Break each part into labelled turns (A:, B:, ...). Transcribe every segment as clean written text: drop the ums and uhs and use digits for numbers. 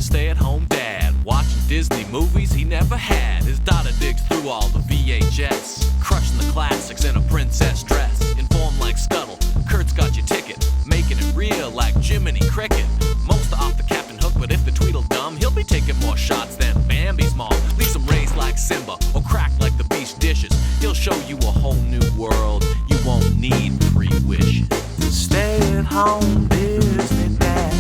A: a stay-at-home dad, watching Disney movies he never had. His daughter digs through all the VHS, crushing the classics in a princess dress. Informed like Scuttle, Kurt's got your ticket, making it real like Jiminy Cricket. Most are off the Captain Hook, but if the Tweedledum, he'll be taking more shots than Bambi's mom. Leaves him raised like Simba, or cracked like the beach dishes. He'll show you a whole new world, you won't need 3 wishes. Stay at home, Disney Dad.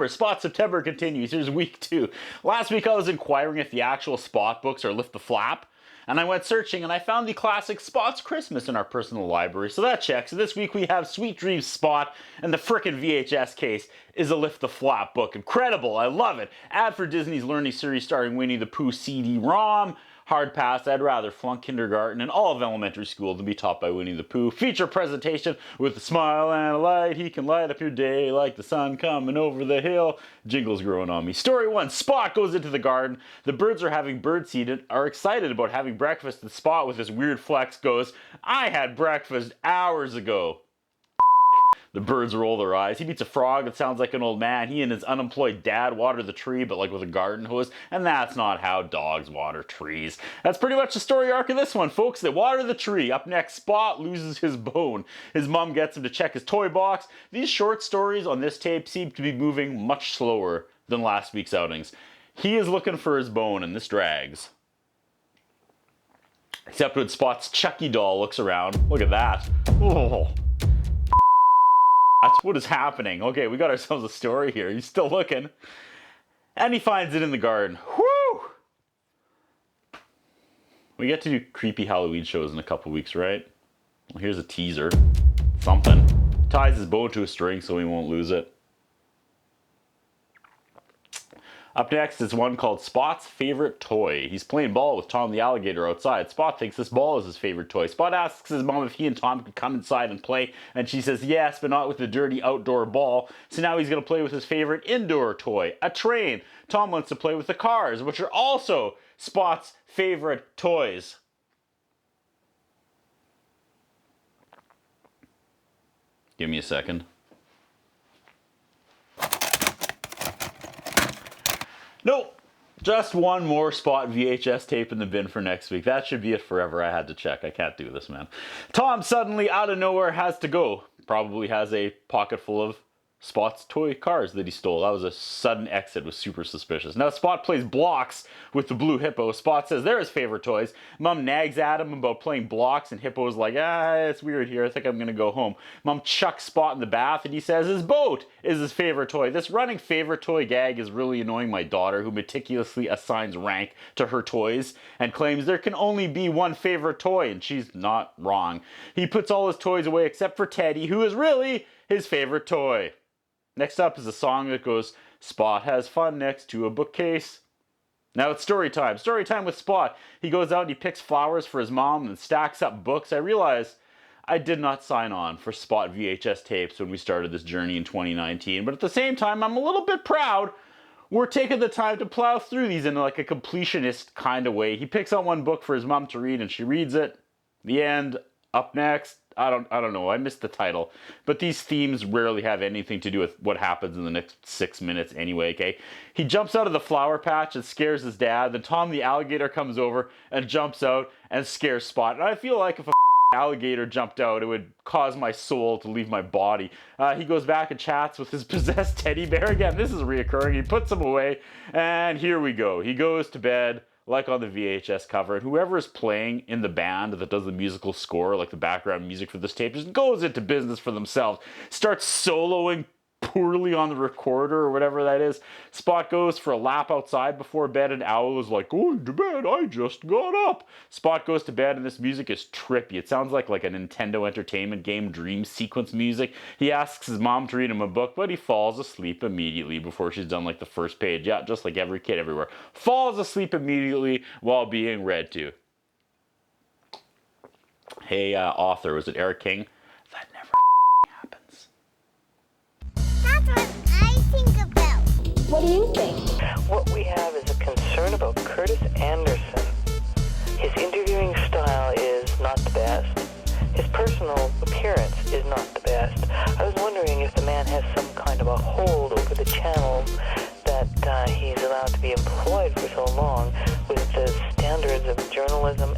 B: Spot September continues. Here's week 2. Last week I was inquiring if the actual Spot books are Lift the Flap, and I went searching and I found the classic Spot's Christmas in our personal library, so that checks. So this week we have Sweet Dreams Spot, and the frickin' VHS case is a Lift the Flap book. Incredible, I love it. Ad for Disney's Learning Series starring Winnie the Pooh CD-ROM. Hard pass, I'd rather flunk kindergarten and all of elementary school than be taught by Winnie the Pooh. Feature presentation with a smile and a light. He can light up your day like the sun coming over the hill. Jingles growing on me. Story 1, Spot goes into the garden. The birds are having birdseed and are excited about having breakfast. The Spot with his weird flex goes, I had breakfast hours ago. The birds roll their eyes. He meets a frog that sounds like an old man. He and his unemployed dad water the tree, but like with a garden hose, and that's not how dogs water trees. That's pretty much the story arc of this one, folks. They water the tree. Up next, Spot loses his bone. His mom gets him to check his toy box. These short stories on this tape seem to be moving much slower than last week's outings. He is looking for his bone, and this drags. Except when Spot's Chucky doll looks around. Look at that. Oh. What is happening? Okay, we got ourselves a story here. He's still looking. And he finds it in the garden. Whoo! We get to do creepy Halloween shows in a couple weeks, right? Well, here's a teaser. Something. Ties his bow to a string so he won't lose it. Up next is one called Spot's Favorite Toy. He's playing ball with Tom the alligator outside. Spot thinks this ball is his favorite toy. Spot asks his mom if he and Tom could come inside and play, and she says yes, but not with the dirty outdoor ball. So now he's going to play with his favorite indoor toy, a train. Tom wants to play with the cars, which are also Spot's favorite toys. Give me a second. Nope, just one more Spot VHS tape in the bin for next week. That should be it forever. I had to check. I can't do this, man. Tom suddenly, out of nowhere, has to go. Probably has a pocket full of Spot's toy cars that he stole. That was a sudden exit. Was super suspicious. Now Spot plays blocks with the blue hippo. Spot says they're his favorite toys. Mom nags at him about playing blocks, and Hippo's like, it's weird here. I think I'm gonna go home. Mom chucks Spot in the bath, and he says his boat is his favorite toy. This running favorite toy gag is really annoying my daughter, who meticulously assigns rank to her toys and claims there can only be one favorite toy, and she's not wrong. He puts all his toys away except for Teddy, who is really his favorite toy. Next up is a song that goes, Spot has fun next to a bookcase. Now it's story time. Story time with Spot. He goes out and he picks flowers for his mom and stacks up books. I realize I did not sign on for Spot VHS tapes when we started this journey in 2019. But at the same time, I'm a little bit proud we're taking the time to plow through these in like a completionist kind of way. He picks out one book for his mom to read and she reads it. The end. Up next. I don't know. I missed the title. But these themes rarely have anything to do with what happens in the next 6 minutes anyway, okay? He jumps out of the flower patch and scares his dad. Then Tom the alligator comes over and jumps out and scares Spot. And I feel like if a alligator jumped out, it would cause my soul to leave my body. He goes back and chats with his possessed teddy bear. Again, this is reoccurring. He puts him away. And here we go. He goes to bed, like on the VHS cover, and whoever is playing in the band that does the musical score, like the background music for this tape, just goes into business for themselves, starts soloing poorly on the recorder or whatever that is. Spot goes for a lap outside before bed, and Owl is like, going to bed, I just got up. Spot goes to bed, and this music is trippy. It sounds like a Nintendo Entertainment game dream sequence music. He asks his mom to read him a book, but he falls asleep immediately before she's done like the first page. Yeah, just like every kid everywhere. Falls asleep immediately while being read to. Hey, author, was it Eric King? That never happens.
C: That's what I think about.
D: What do you think?
E: What we have is a concern about Curtis Anderson. His interviewing style is not the best. His personal appearance is not the best. I was wondering if the man has some kind of a hold over the channel that he's allowed to be employed for so long with the standards of journalism